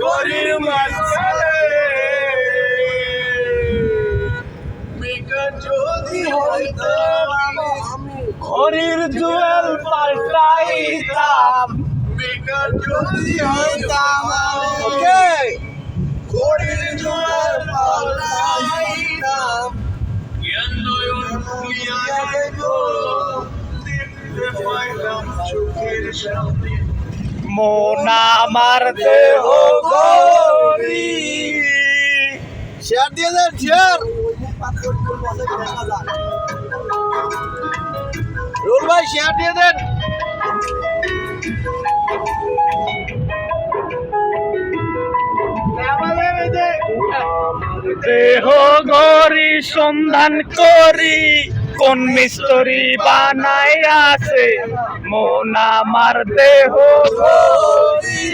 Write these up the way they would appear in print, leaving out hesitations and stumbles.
গরির মাঝখানে যদি হইতাম ঘড়ির জুয়েল পাল্টাইতাম যদি হইতাম ঘড়ির জুয়েল পাল্টাইতাম মন আমার দেহ ঘড়ি শেয়ার দিয়ে দেন শেয়ার রুল ভাই শেয়ার দিয়ে দেন দেহ ঘড়ি সন্ধান করি কোন মিস্ত্রি বানাই আছে মন আমার দেহ ঘড়ি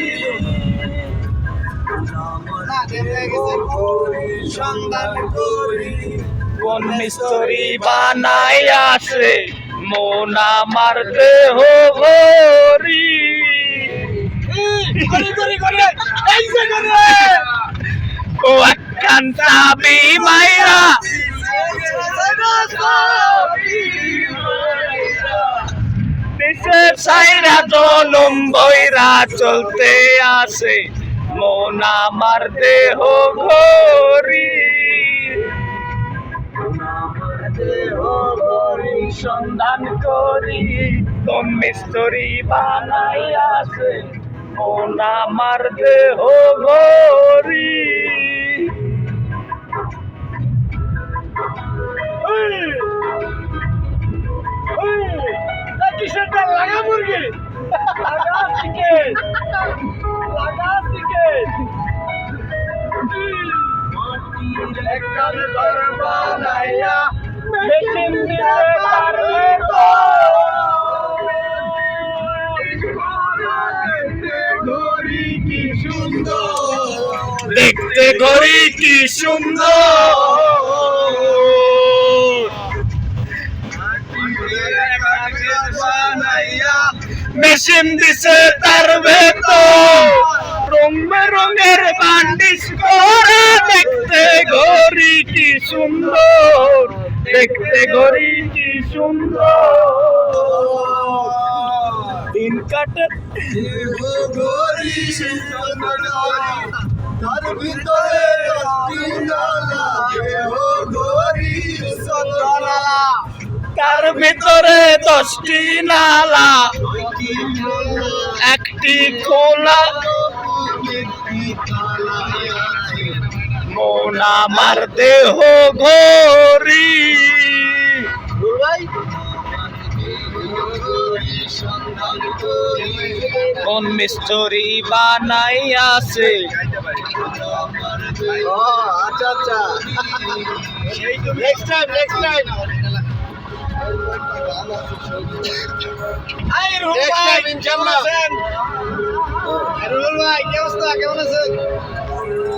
সন্ধান করি কোন মিস্ত্রি বানাই আছে মন আমার দেহ ঘড়ি ও একখান চাবি মাইরা দেশের সাইরা জলম বইরা চলতে আসে মন আমার দেহ ঘড়ি সন্ধান করি কোন মিস্ত্রি বানাই আছে মন আমার দেহ ঘড়ি লাগা মুরগি লাগা চিকেন লাগা চিকেন একটা ঘর বানাইয়া মেশিন দিতে পারবে তো ঘড়ি কি সুন্দর দেখতে ঘড়ি কি সুন্দর মেশিন দিছে তার ভেতর রং বেরঙের বান্ডিশ করে দেখতে ঘড়ি কি সুন্দর দেখতে ঘড়ি কি সুন্দর দিন কাটে ঘড়ি তার ভিতরে তার ভিতরে 10টি নালা একটি খোলা মন আমার দেহ ঘড়ি কোন মিস্ত্রি বানাই আছে আচ্ছা আচ্ছা নেক্সট টাইম ইনশাআল্লাহ রুল ভাই কি অবস্থা কেমন আছেন